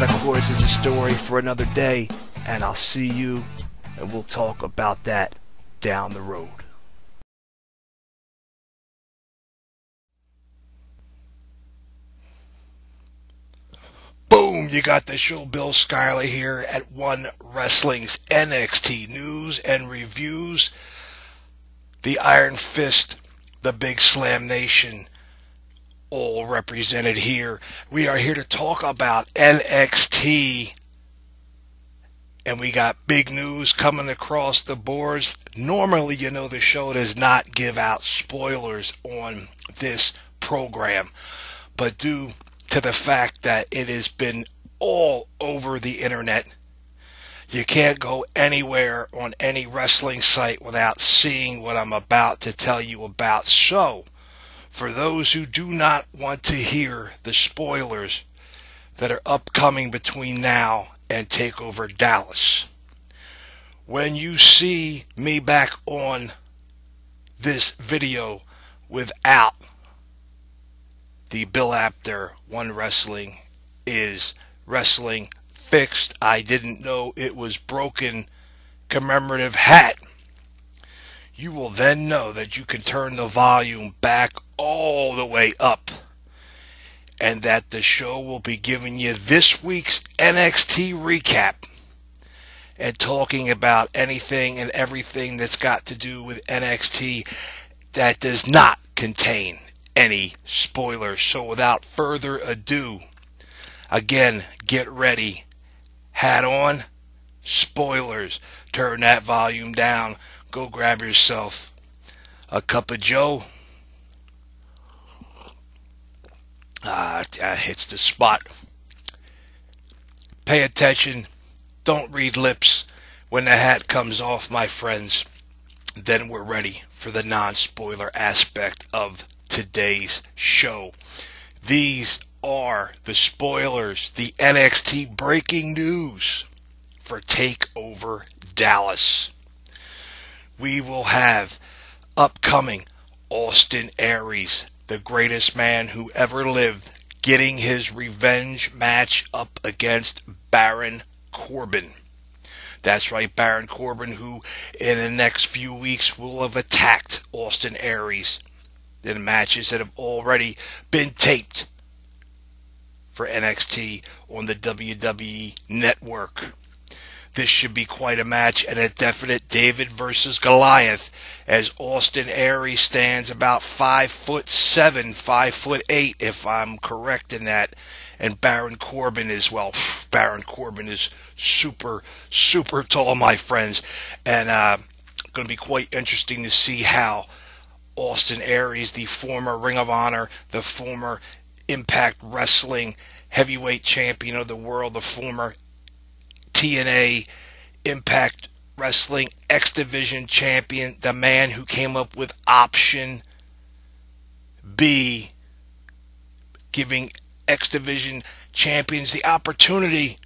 that, of course, is a story for another day, and I'll see you, and we'll talk about that down the road. Boom, you got the show. Bill Schuyler here at One Wrestling's NXT News and Reviews. The Iron Fist, the Big Slam Nation, all represented here. We are here to talk about NXT, and we got big news coming across the boards. Normally, you know, the show does not give out spoilers on this program, but due to the fact that it has been all over the internet, you can't go anywhere on any wrestling site without seeing what I'm about to tell you about. So, for those who do not want to hear the spoilers that are upcoming between now and TakeOver Dallas, when you see me back on this video without the Bill Apter One Wrestling is Wrestling Fixed, I didn't know it was broken commemorative hat, you will then know that you can turn the volume back all the way up, and that the show will be giving you this week's NXT recap and talking about anything and everything that's got to do with NXT that does not contain any spoilers. So without further ado, again, get ready, hat on, spoilers, turn that volume down, go grab yourself a cup of joe, hits the spot, pay attention, don't read lips. When the hat comes off, my friends, then we're ready for the non-spoiler aspect of today's show. These are the spoilers, the NXT breaking news for TakeOver Dallas. We will have upcoming Austin Aries, the greatest man who ever lived, getting his revenge match up against Baron Corbin. That's right, Baron Corbin, who in the next few weeks will have attacked Austin Aries in matches that have already been taped for NXT on the WWE Network. This should be quite a match and a definite David versus Goliath, as Austin Aries stands about 5'7", 5'8", if I'm correct in that, and Baron Corbin is, well, Baron Corbin is super, super tall, my friends, and going to be quite interesting to see how Austin Aries, the former Ring of Honor, the former Impact Wrestling heavyweight champion of the world, the former TNA Impact Wrestling X Division champion, the man who came up with Option B, giving X Division champions the opportunity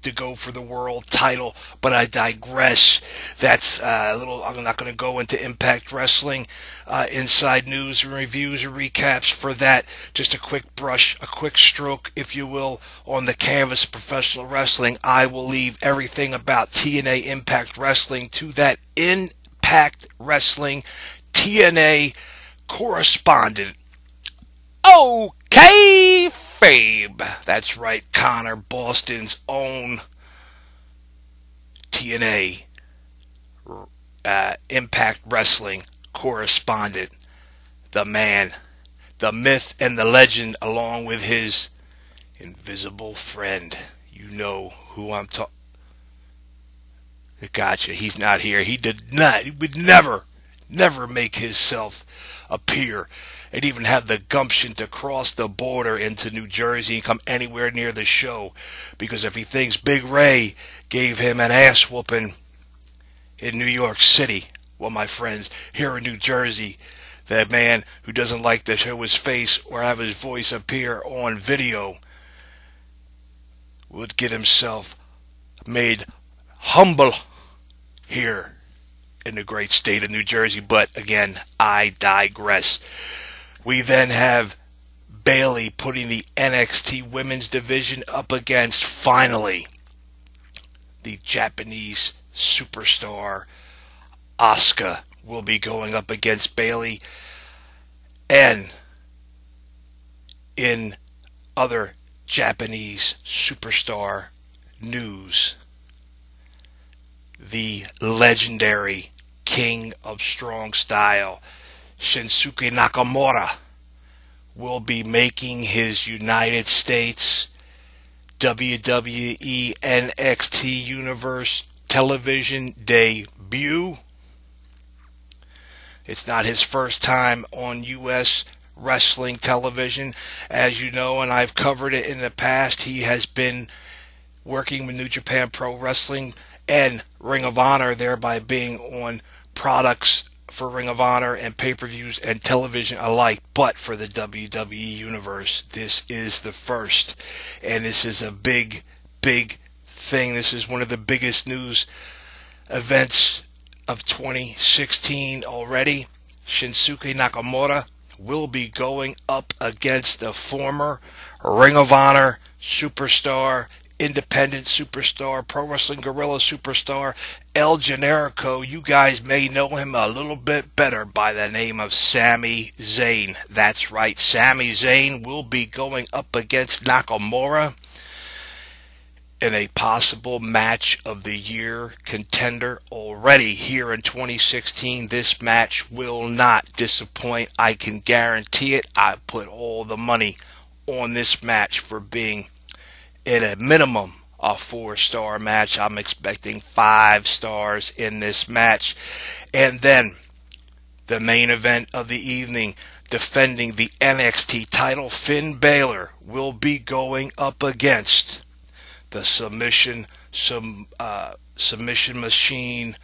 to go for the world title. But I digress. That's a little, I'm not going to go into Impact Wrestling inside news and reviews or recaps for that. Just a quick brush, a quick stroke, if you will, on the canvas of professional wrestling. I will leave everything about TNA Impact Wrestling to that Impact Wrestling TNA correspondent. Okay, Fabe. That's right, Connor, Boston's own TNA Impact Wrestling correspondent. The man, the myth, and the legend, along with his invisible friend. You know who I'm talking. Gotcha. He's not here. He would never make himself appear and even have the gumption to cross the border into New Jersey and come anywhere near the show, because if he thinks Big Ray gave him an ass whooping in New York City, well, my friends, here in New Jersey, that man who doesn't like to show his face or have his voice appear on video would get himself made humble here in the great state of New Jersey. But again, I digress. We then have BAYLEY putting the NXT women's division up against, finally, the Japanese superstar ASUKA will be going up against BAYLEY. And in other Japanese superstar news, the legendary King of Strong Style, Shinsuke Nakamura, will be making his United States WWE NXT Universe television debut. It's not his first time on U.S. wrestling television. As you know, and I've covered it in the past, he has been working with New Japan Pro Wrestling and Ring of Honor, thereby being on products for Ring of Honor and pay-per-views and television alike. But for the WWE Universe, this is the first. And this is a big, big thing. This is one of the biggest news events of 2016 already. Shinsuke Nakamura will be going up against the former Ring of Honor superstar, independent superstar, Pro Wrestling Guerrilla superstar, El Generico. You guys may know him a little bit better by the name of Sami Zayn. That's right, Sami Zayn will be going up against Nakamura in a possible match of the year contender already here in 2016. This match will not disappoint. I can guarantee it. I put all the money on this match for being at a minimum a 4-star match. I'm expecting 5 stars in this match. And then the main event of the evening, defending the NXT title, Finn Balor will be going up against the submission machine,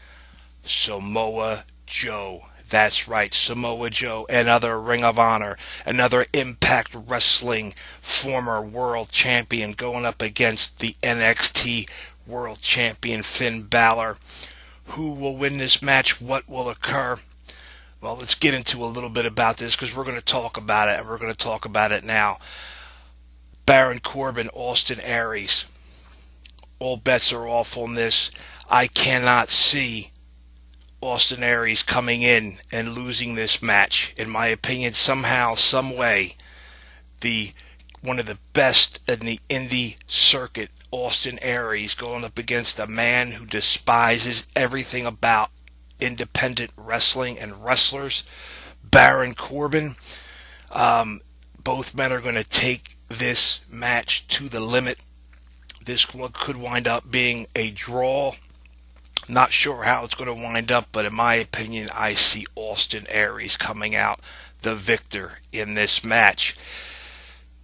Samoa Joe. That's right, Samoa Joe, another Ring of Honor, another Impact Wrestling former world champion, going up against the NXT world champion Finn Balor. Who will win this match? What will occur? Well, let's get into a little bit about this, because we're going to talk about it, and we're going to talk about it now. Baron Corbin, Austin Aries. All bets are off on this. I cannot see Austin Aries coming in and losing this match. In my opinion, somehow, some way, one of the best in the indie circuit, Austin Aries, going up against a man who despises everything about independent wrestling and wrestlers, Baron Corbin. Both men are going to take this match to the limit. This could wind up being a draw. Not sure how it's going to wind up, but in my opinion, I see Austin Aries coming out the victor in this match.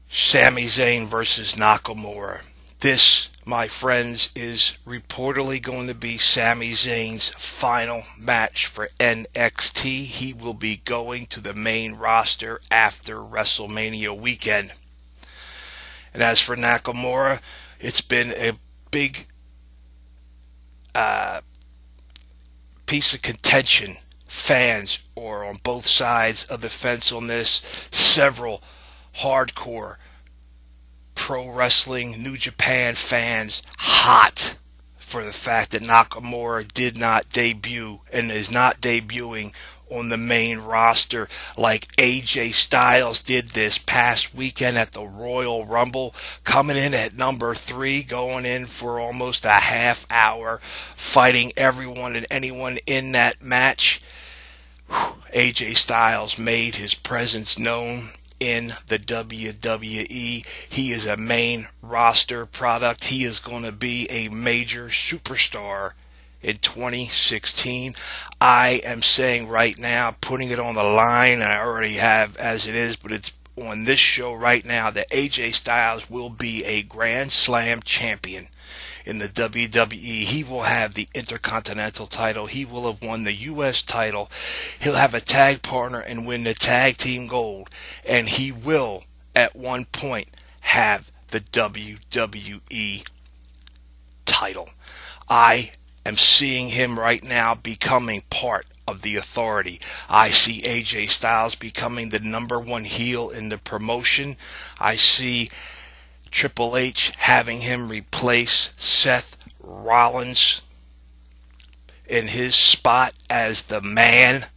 Sami Zayn versus Nakamura. This, my friends, is reportedly going to be Sami Zayn's final match for NXT. He will be going to the main roster after WrestleMania weekend. And as for Nakamura, it's been a big piece of contention. Fans are on both sides of the fence on this. Several hardcore pro wrestling New Japan fans hot for the fact that Nakamura did not debut and is not debuting on the main roster like AJ Styles did this past weekend at the Royal Rumble, coming in at number 3, going in for almost a half hour, fighting everyone and anyone in that match. AJ Styles made his presence known in the WWE. He is a main roster product. He is going to be a major superstar in 2016. I am saying right now, putting it on the line, and I already have as it is, but it's on this show right now, that AJ Styles will be a Grand Slam champion in the WWE. He will have the Intercontinental title. He will have won the U.S. title. He'll have a tag partner and win the tag team gold. And he will, at one point, have the WWE title. I am seeing him right now becoming part of the Authority. I see AJ Styles becoming the #1 heel in the promotion. I see Triple H having him replace Seth Rollins in his spot as the man.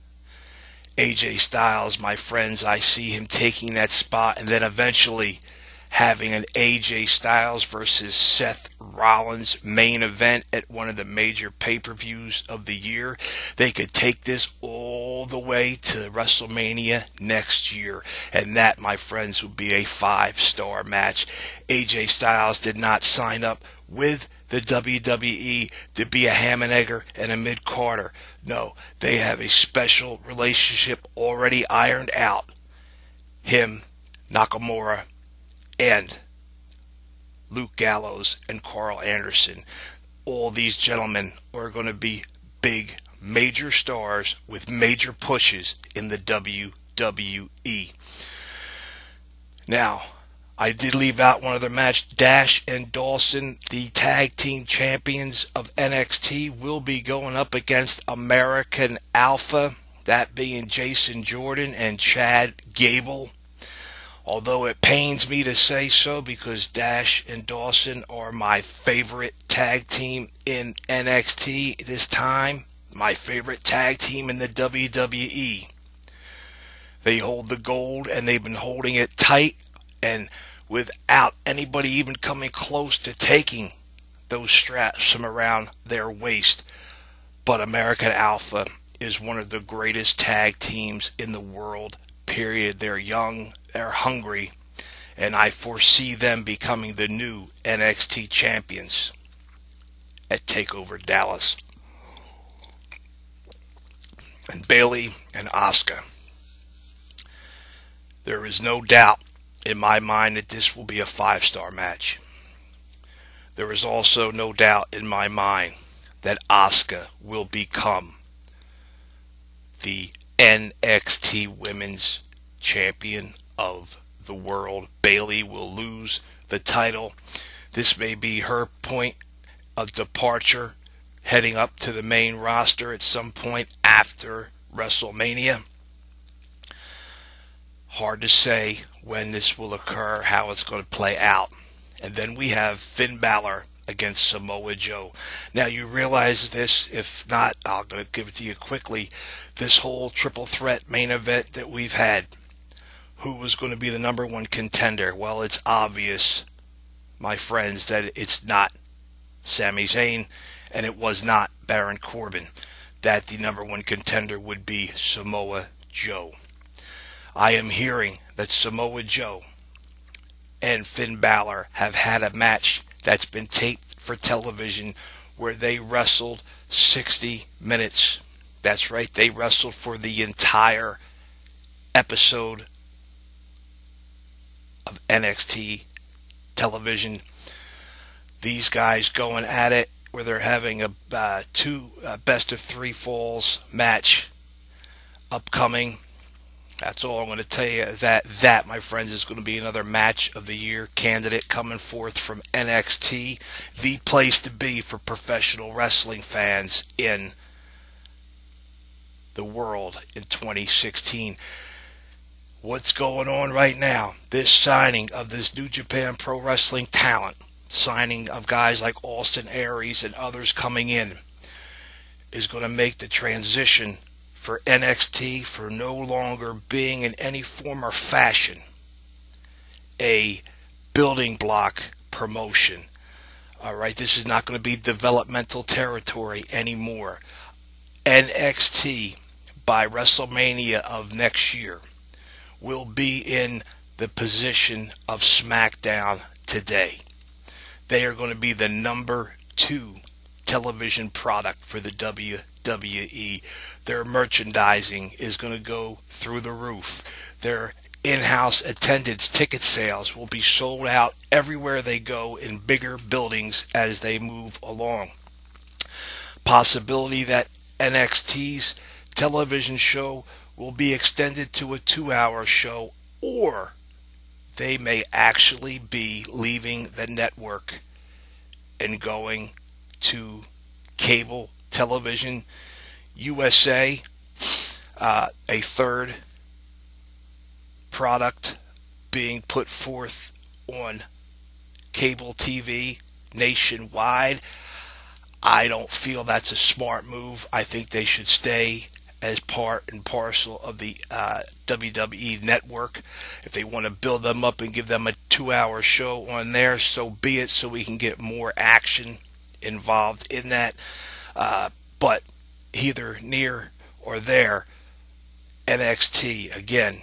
AJ Styles, my friends, I see him taking that spot and then eventually having an AJ Styles versus Seth Rollins main event at one of the major pay-per-views of the year. They could take this all the way to WrestleMania next year, and that, my friends, would be a 5-star match. AJ Styles did not sign up with the WWE to be a ham and egger and a mid-carder. No, they have a special relationship already ironed out. Him, Nakamura, and Luke Gallows and Carl Anderson. All these gentlemen are going to be big, major stars with major pushes in the WWE. Now, I did leave out one other match. Dash and Dawson, the tag team champions of NXT, will be going up against American Alpha, that being Jason Jordan and Chad Gable. Although it pains me to say so, because Dash and Dawson are my favorite tag team in NXT this time. My favorite tag team in the WWE. They hold the gold, and they've been holding it tight, and without anybody even coming close to taking those straps from around their waist. But American Alpha is one of the greatest tag teams in the world, period. They're young, they're hungry, and I foresee them becoming the new NXT champions at TakeOver Dallas. And Bayley and Asuka. There is no doubt in my mind that this will be a 5-star match. There is also no doubt in my mind that Asuka will become the NXT Women's Champion of the world. Bayley will lose the title. This may be her point of departure, heading up to the main roster at some point after WrestleMania. Hard to say when this will occur, how it's going to play out. And then we have Finn Balor against Samoa Joe. Now, you realize this. If not, I'm going to give it to you quickly. This whole triple threat main event that we've had, who was going to be the #1 contender? Well, it's obvious, my friends, that it's not Sami Zayn, and it was not Baron Corbin, that the #1 contender would be Samoa Joe. I am hearing that Samoa Joe and Finn Balor have had a match that's been taped for television where they wrestled 60 minutes. That's right, they wrestled for the entire episode of NXT television. These guys going at it, where they're having a two best of 3 falls match upcoming. That's all I'm going to tell you. That, my friends, is going to be another match of the year candidate coming forth from NXT, the place to be for professional wrestling fans in the world in 2016. What's going on right now? This signing of this New Japan Pro Wrestling talent, signing of guys like Austin Aries and others coming in, is going to make the transition for NXT for no longer being in any form or fashion a building block promotion. All right, this is not going to be developmental territory anymore. NXT, by WrestleMania of next year, will be in the position of SmackDown today. They are going to be the #2 television product for the WWE. Their merchandising is going to go through the roof. Their in-house attendance ticket sales will be sold out everywhere they go in bigger buildings as they move along. Possibility that NXT's television show will be extended to a 2-hour show, or they may actually be leaving the network and going to cable television. USA a third product being put forth on cable TV nationwide. I don't feel that's a smart move. I think they should stay as part and parcel of the WWE network. If they want to build them up and give them a 2-hour show on there, so be it, so we can get more action involved in that. But either near or there, NXT, again,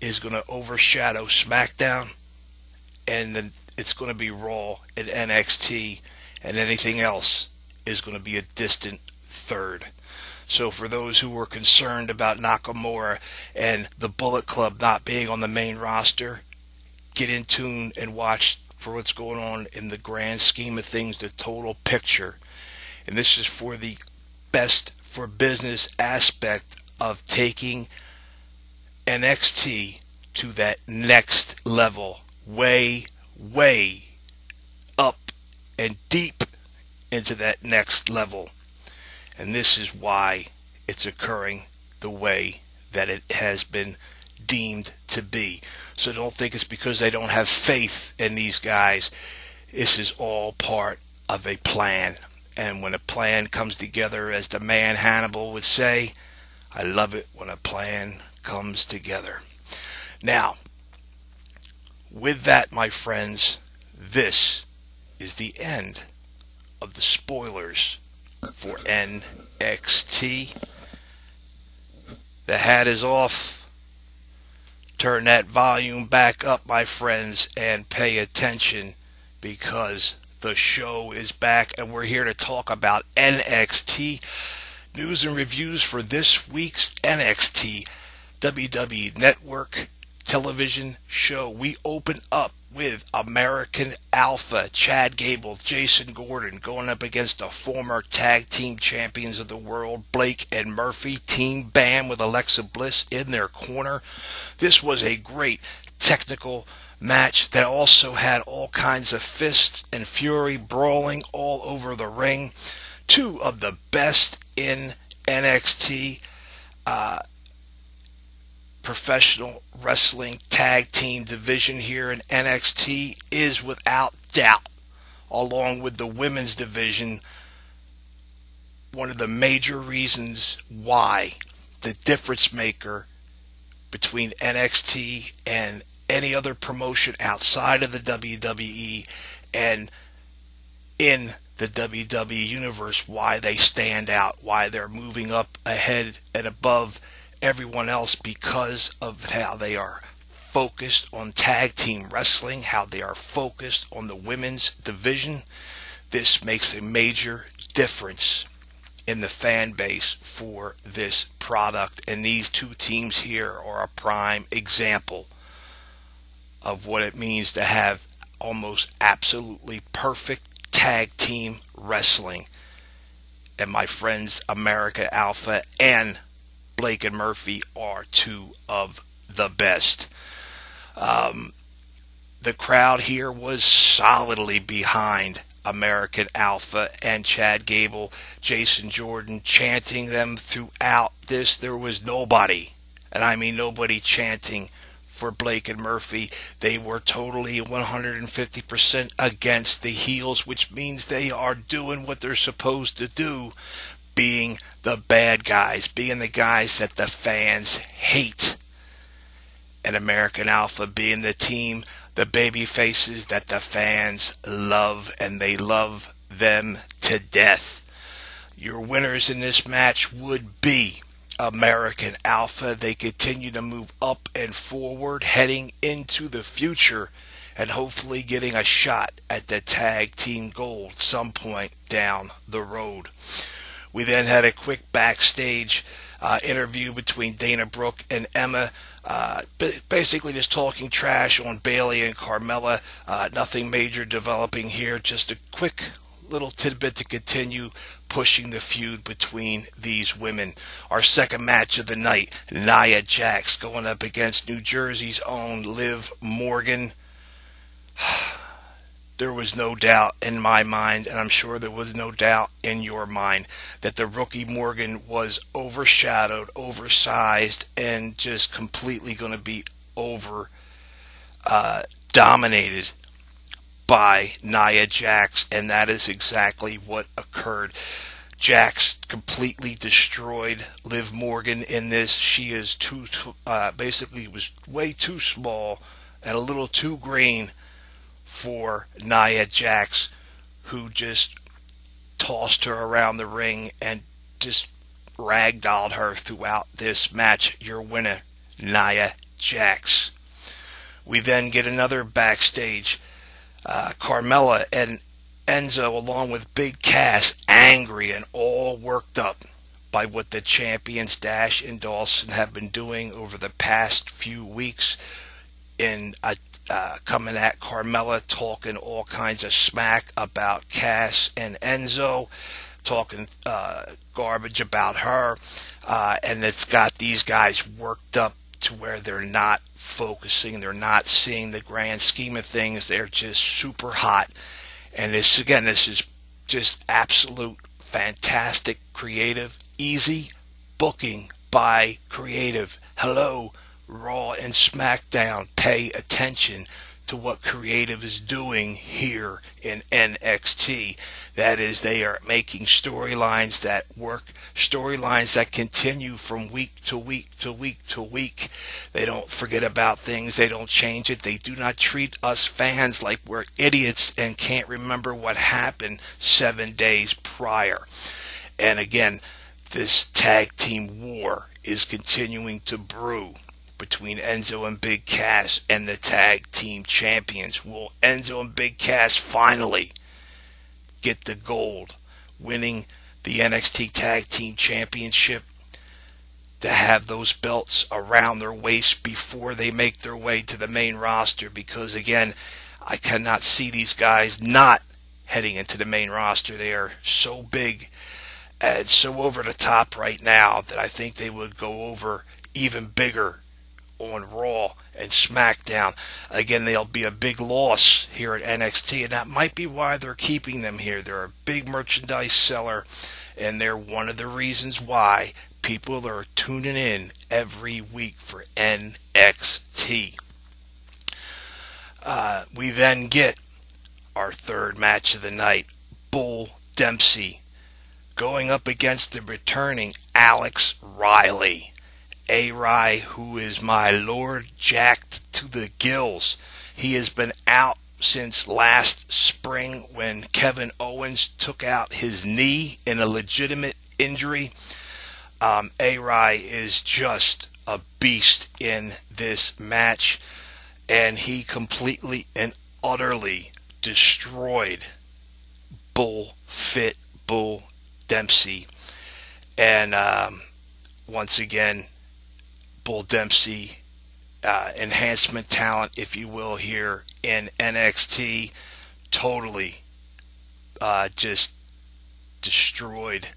is going to overshadow SmackDown, and then it's going to be Raw and NXT, and anything else is going to be a distant third. So for those who were concerned about Nakamura and the Bullet Club not being on the main roster, get in tune and watch for what's going on in the grand scheme of things, the total picture. And this is for the best for business aspect of taking NXT to that next level, way up and deep into that next level. And this is why it's occurring the way that it has been deemed to be. So don't think it's because they don't have faith in these guys. This is all part of a plan. And when a plan comes together, as the man Hannibal would say, I love it when a plan comes together. Now, with that, my friends, this is the end of the spoilers for NXT. The hat is off. Turn that volume back up, my friends, and pay attention, because the show is back and we're here to talk about NXT. News and reviews for this week's NXT WWE Network television show. We open up with American Alpha, Chad Gable, Jason Gordon going up against the former tag team champions of the world, Blake and Murphy, Team Bam with Alexa Bliss in their corner. This was a great technical match that also had all kinds of fists and fury brawling all over the ring. Two of the best in NXT professional wrestling tag team division here in NXT is without doubt, along with the women's division, one of the major reasons why the difference maker between NXT and any other promotion outside of the WWE and in the WWE universe, why they stand out, why they're moving up ahead and above everyone else, because of how they are focused on tag team wrestling, how they are focused on the women's division. This makes a major difference in the fan base for this product, and these two teams here are a prime example of what it means to have almost absolutely perfect tag team wrestling. And my friends, America Alpha and Blake and Murphy are two of the best. The crowd here was solidly behind American Alpha and Chad Gable, Jason Jordan, chanting them throughout this. There was nobody, and I mean nobody, chanting for Blake and Murphy. They were totally 150% against the heels, which means they are doing what they're supposed to do, being the bad guys, being the guys that the fans hate. And American Alpha being the team, the baby faces that the fans love, and they love them to death. Your winners in this match would be American Alpha. They continue to move up and forward, heading into the future, and hopefully getting a shot at the tag team gold some point down the road. We then had a quick backstage interview between Dana Brooke and Emma, basically just talking trash on Bayley and Carmella. Nothing major developing here, just a quick little tidbit to continue pushing the feud between these women. Our second match of the night, Nia Jax going up against New Jersey's own Liv Morgan. there was no doubt in my mind, and I'm sure there was no doubt in your mind, that the rookie Morgan was overshadowed, oversized, and just completely going to be dominated by Nia Jax, and that is exactly what occurred. Jax completely destroyed Liv Morgan in this. She is basically was way too small and a little too green for Nia Jax, who just tossed her around the ring and just ragdolled her throughout this match. Your winner, Nia Jax. We then get another backstage. Carmella and Enzo, along with Big Cass, angry and all worked up by what the champions Dash and Dawson have been doing over the past few weeks in coming at Carmella, talking all kinds of smack about Cass and Enzo, talking garbage about her, and it's got these guys worked up to where they're not focusing, they're not seeing the grand scheme of things, they're just super hot. And this is just absolute fantastic, creative, easy booking by creative. Hello, Raw and SmackDown, pay attention to what creative is doing here in NXT. That is, they are making storylines that work, storylines that continue from week to week to week to week. They don't forget about things, they don't change it. They do not treat us fans like we're idiots and can't remember what happened 7 days prior. And again, this tag team war is continuing to brew between Enzo and Big Cass and the tag team champions. Will Enzo and Big Cass finally get the gold, winning the NXT Tag Team Championship, to have those belts around their waist before they make their way to the main roster? Because again, I cannot see these guys not heading into the main roster. They are so big and so over the top right now that I think they would go over even bigger on Raw and SmackDown. Again, they'll be a big loss here at NXT, and that might be why they're keeping them here. They're a big merchandise seller, and they're one of the reasons why people are tuning in every week for NXT. We then get our third match of the night. Bull Dempsey going up against the returning Alex Riley. A-Rai, who is my lord, jacked to the gills. He has been out since last spring when Kevin Owens took out his knee in a legitimate injury. A-Rai is just a beast in this match, and he completely and utterly destroyed Bull Dempsey. And once again, Bull Dempsey, enhancement talent, if you will, here in NXT, totally just destroyed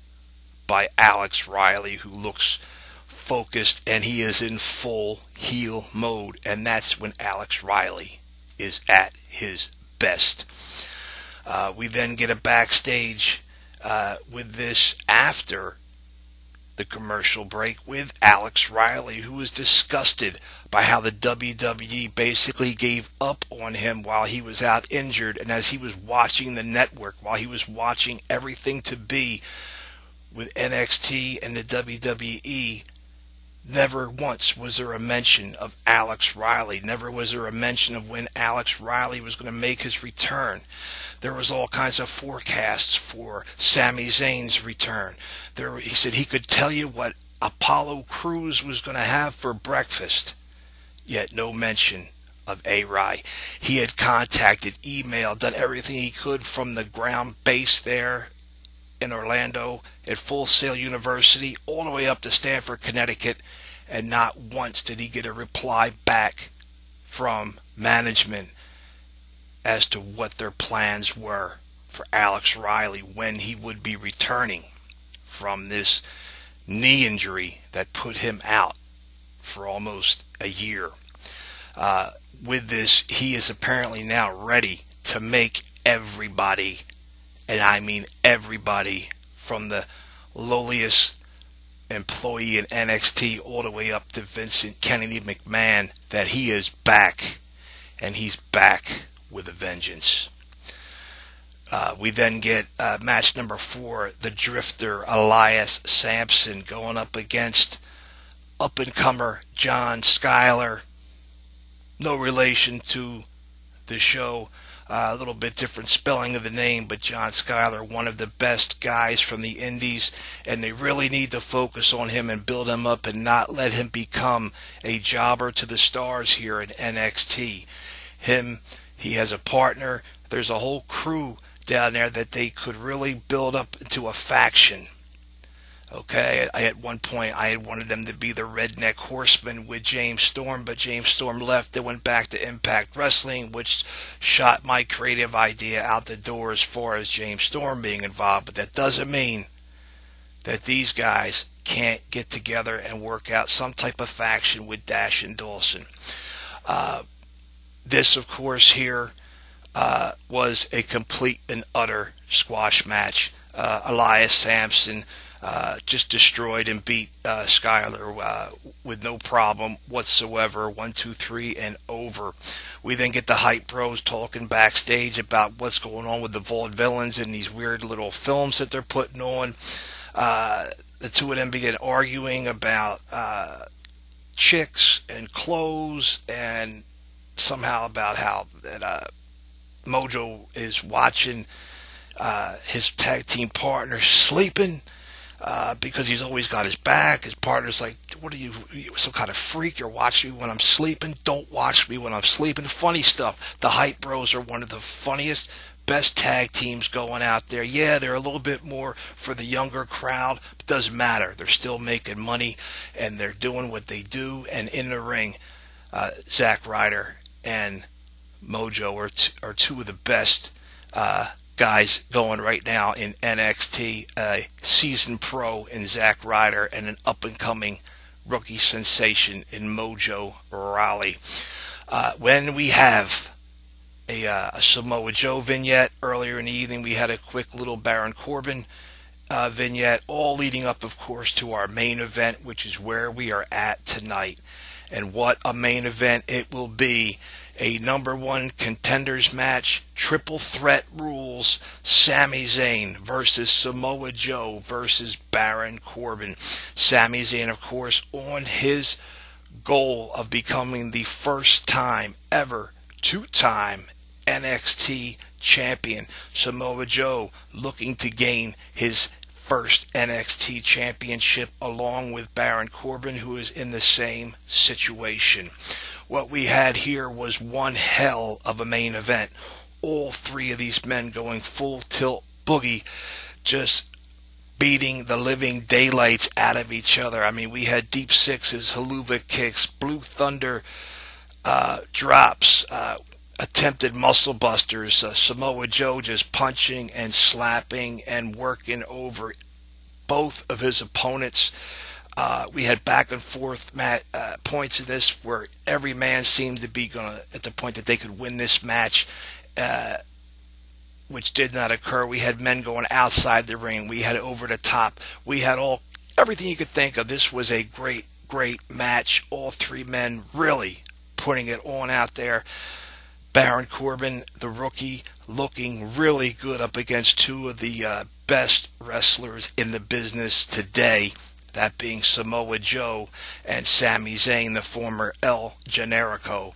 by Alex Riley, who looks focused, and he is in full heel mode, and that's when Alex Riley is at his best. We then get a backstage with this after the commercial break with Alex Riley, who was disgusted by how the WWE basically gave up on him while he was out injured, and as he was watching the network, while he was watching everything to be with NXT and the WWE, never once was there a mention of Alex Riley. Never was there a mention of when Alex Riley was going to make his return. There was all kinds of forecasts for Sami Zayn's return. He said he could tell you what Apollo Crews was going to have for breakfast, yet no mention of A-Rai. He had contacted, emailed, done everything he could from the ground base there in Orlando at Full Sail University all the way up to Stamford, Connecticut, and not once did he get a reply back from management as to what their plans were for Alex Riley when he would be returning from this knee injury that put him out for almost a year. With this, he is apparently now ready to make everybody, and I mean everybody, from the lowliest employee in NXT all the way up to Vincent Kennedy McMahon, that he is back, and he's back with a vengeance. We then get match number 4, the Drifter Elias Sampson going up against up-and-comer John Schuyler. No relation to the show. A little bit different spelling of the name, but John Schuyler, one of the best guys from the indies, and they really need to focus on him and build him up and not let him become a jobber to the stars here in NXT. He has a partner. There's a whole crew down there that they could really build up into a faction. Okay, at one point I had wanted them to be the Redneck Horsemen with James Storm, but James Storm left and went back to Impact Wrestling, which shot my creative idea out the door as far as James Storm being involved. But that doesn't mean that these guys can't get together and work out some type of faction with Dash and Dawson. This, of course, here was a complete and utter squash match. Elias Sampson just destroyed and beat Schuyler with no problem whatsoever. 1, 2, 3, and over. We then get the Hype Bros talking backstage about what's going on with the Vaudevillains and these weird little films that they're putting on. The two of them begin arguing about chicks and clothes, and somehow about how that Mojo is watching his tag team partner sleeping because he's always got his back. His partner's like, what are you, some kind of freak? You're watching me when I'm sleeping? Don't watch me when I'm sleeping. Funny stuff. The Hype Bros are one of the funniest, best tag teams going out there. Yeah, they're a little bit more for the younger crowd, but doesn't matter. They're still making money, and they're doing what they do. And in the ring, Zack Ryder and Mojo are two of the best guys going right now in NXT. A seasoned pro in Zack Ryder and an up-and-coming rookie sensation in Mojo Rawley. When we have a Samoa Joe vignette earlier in the evening, we had a quick little Baron Corbin vignette, all leading up, of course, to our main event, which is where we are at tonight. And what a main event it will be. A number 1 contenders match, triple threat rules, Sami Zayn versus Samoa Joe versus Baron Corbin. Sami Zayn, of course, on his goal of becoming the first time ever 2-time NXT champion. Samoa Joe looking to gain his first NXT championship along with Baron Corbin, who is in the same situation. What we had here was one hell of a main event. All 3 of these men going full tilt boogie, just beating the living daylights out of each other. I mean, we had deep sixes, haluva kicks, blue thunder drops, attempted muscle busters, Samoa Joe just punching and slapping and working over both of his opponents. We had back and forth points of this where every man seemed to be at the point that they could win this match, which did not occur. We had men going outside the ring. We had over the top. We had everything you could think of. This was a great, great match. All 3 men really putting it on out there. Baron Corbin, the rookie, looking really good up against 2 of the best wrestlers in the business today, that being Samoa Joe and Sami Zayn, the former El Generico.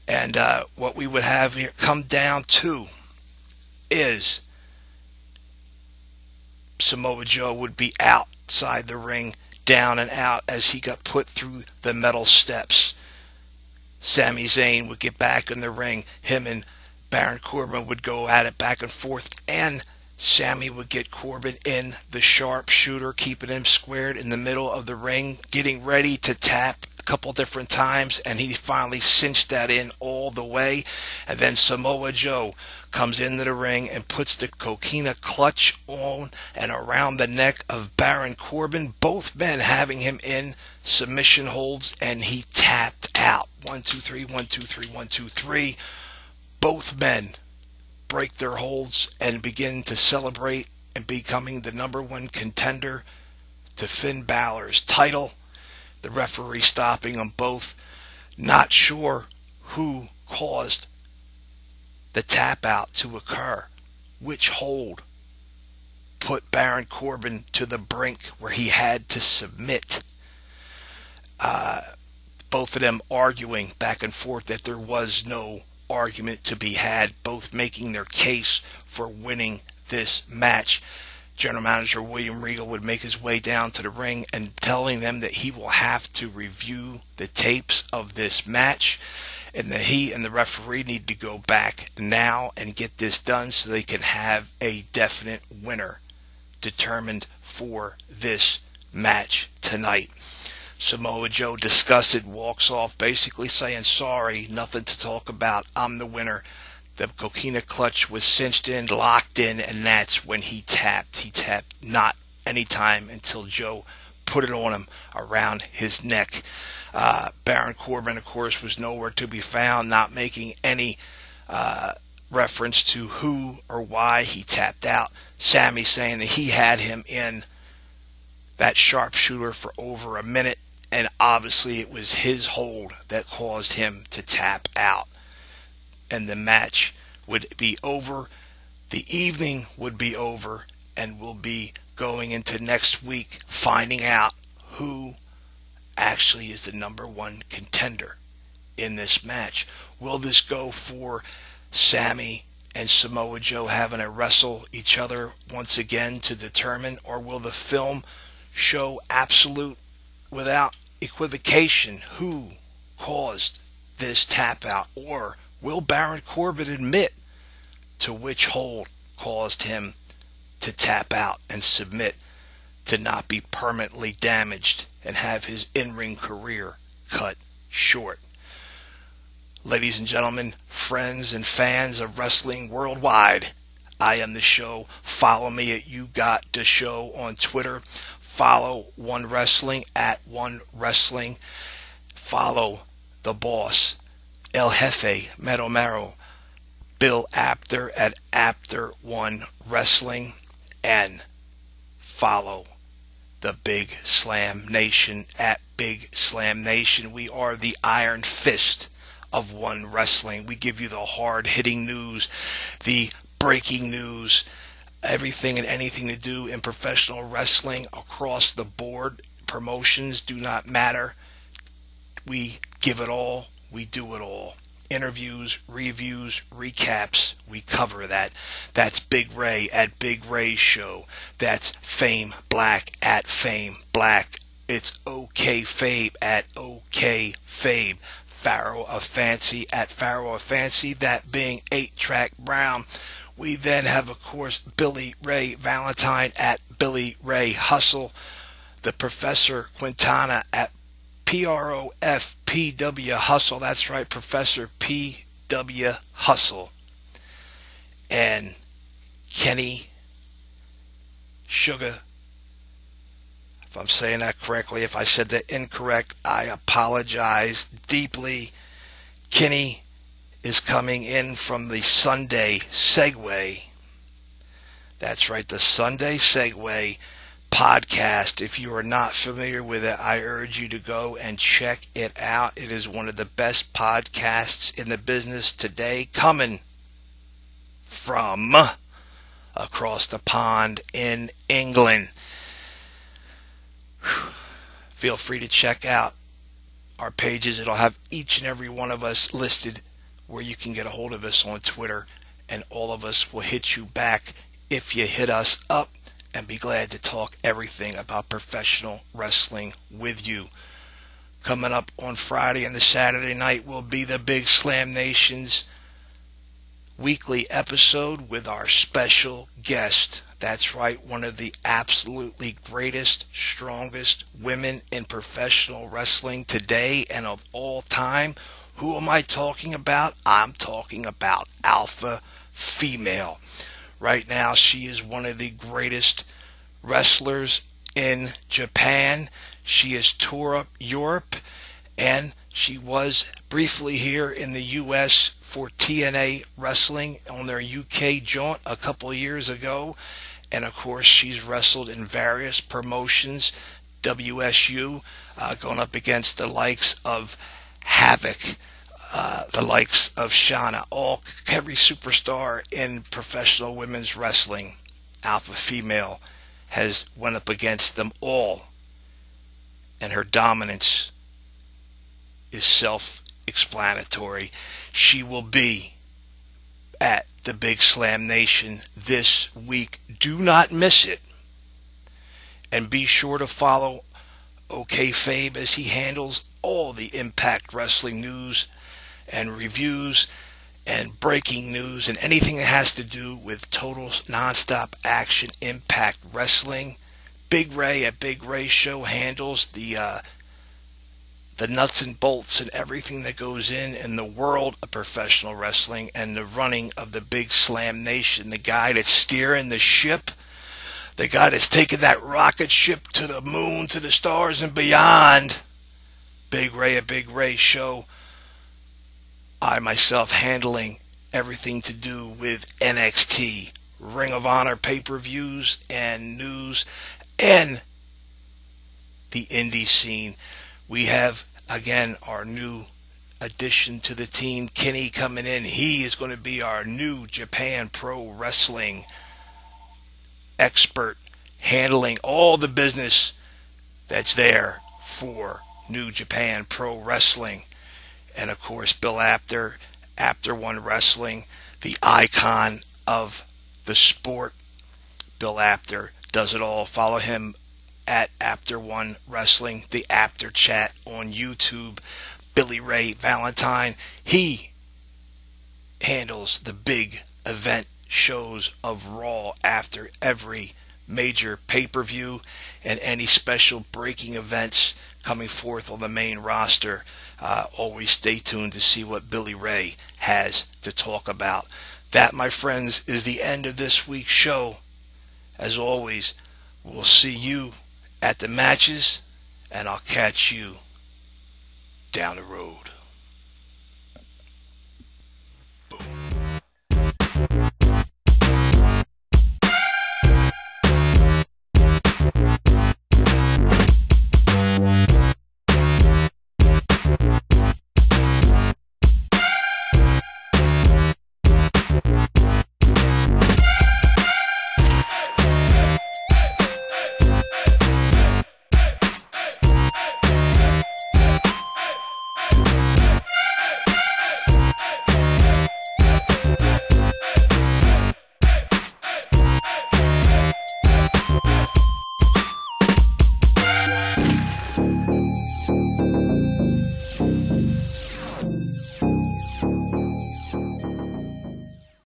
And what we would have here come down to is Samoa Joe would be outside the ring, down and out as he got put through the metal steps. Sami Zayn would get back in the ring. Him and Baron Corbin would go at it back and forth, and Sami would get Corbin in the sharpshooter, keeping him squared in the middle of the ring, getting ready to tap a couple different times, and he finally cinched that in all the way. And then Samoa Joe comes into the ring and puts the coquina clutch on and around the neck of Baron Corbin, both men having him in submission holds, and he tapped out. 1, 2, 3, 1, 2, 3, 1, 2, 3. Both men break their holds and begin to celebrate and becoming the #1 contender to Finn Balor's title. The referee stopping them both. Not sure who caused the tap out to occur. Which hold put Baron Corbin to the brink where he had to submit. Both of them arguing back and forth that there was no argument to be had, both making their case for winning this match. General Manager William Regal would make his way down to the ring and telling them that he will have to review the tapes of this match and that he and the referee need to go back now and get this done so they can have a definite winner determined for this match tonight. Samoa Joe, disgusted, walks off basically saying, sorry, nothing to talk about, I'm the winner. The coquina clutch was cinched in, locked in, and that's when he tapped. He tapped not any time until Joe put it on him around his neck. Baron Corbin, of course, was nowhere to be found, not making any reference to who or why he tapped out. SAMI saying that he had him in that sharpshooter for over a minute, and obviously it was his hold that caused him to tap out. And the match would be over, the evening would be over, and we'll be going into next week finding out who actually is the #1 contender in this match. Will this go for SAMI and Samoa Joe having to wrestle each other once again to determine, or will the film show absolute, without equivocation, who caused this tap out? Or will Baron Corbin admit to which hold caused him to tap out and submit to not be permanently damaged and have his in-ring career cut short? Ladies and gentlemen, friends and fans of wrestling worldwide, I am the show. Follow me at You Got the Show on Twitter. Follow One Wrestling at One Wrestling. Follow the boss, El Jefe Mero Mero, Bill Apter at Apter One Wrestling, and follow the Big Slam Nation at Big Slam Nation. We are the iron fist of One Wrestling. We give you the hard-hitting news, the breaking news, everything and anything to do in professional wrestling across the board. Promotions do not matter. We give it all. We do it all. Interviews, reviews, recaps, we cover that. That's Big Ray at Big Ray's Show. That's Fame Black at Fame Black. It's OK Fabe at OK Fabe. Pharaoh of Fancy at Pharaoh of Fancy, that being 8-Track Brown. We then have, of course, Billy Ray Valentine at Billy Ray Hustle. The Professor Quintana at PROFPW Hustle. That's right, Professor PW Hustle. And Kenny Sugar, if I'm saying that correctly, if I said that incorrect, I apologize deeply. Kenny is coming in from the Sunday Segway. That's right, the Sunday Segway podcast. If you are not familiar with it, I urge you to go and check it out. It is one of the best podcasts in the business today, coming from across the pond in England. Feel free to check out our pages. It'll have each and every one of us listed where you can get a hold of us on Twitter, and all of us will hit you back if you hit us up, and be glad to talk everything about professional wrestling with you. Coming up on Friday and the Saturday night will be the Big Slam Nation's weekly episode with our special guest. That's right, one of the absolutely greatest, strongest women in professional wrestling today and of all time. Who am I talking about? I'm talking about Alpha Female. Right now, she is one of the greatest wrestlers in Japan. She has toured up Europe and she was briefly here in the U.S. for TNA Wrestling on their UK jaunt a couple of years ago. And of course, she's wrestled in various promotions, WSU, going up against the likes of Havoc, the likes of Shauna, every superstar in professional women's wrestling, alpha female, has went up against them all. And her dominance is self-explanatory. She will be at the Big Slam Nation this week. Do not miss it. And be sure to follow OKFabe as he handles all the Impact Wrestling news and reviews and breaking news and anything that has to do with total nonstop action Impact Wrestling. Big Ray at Big Ray Show handles the nuts and bolts and everything that goes in the world of professional wrestling and the running of the Big Slam Nation. The guy that's steering the ship, the guy that's taking that rocket ship to the moon, to the stars and beyond. Big Ray at Big Ray Show. I myself handling everything to do with NXT, Ring of Honor pay-per-views and news and the indie scene. We have, again, our new addition to the team, Kenny, coming in. He is going to be our new Japan Pro Wrestling expert, handling all the business that's there for New Japan Pro Wrestling. And of course, Bill Apter, Apter One Wrestling, the icon of the sport. Bill Apter does it all. Follow him at Apter One Wrestling, the Apter Chat on YouTube. Billy Ray Valentine, he handles the big event shows of Raw after every major pay-per-view and any special breaking events coming forth on the main roster. Always stay tuned to see what Billy Ray has to talk about. That, my friends, is the end of this week's show. As always, we'll see you at the matches, and I'll catch you down the road.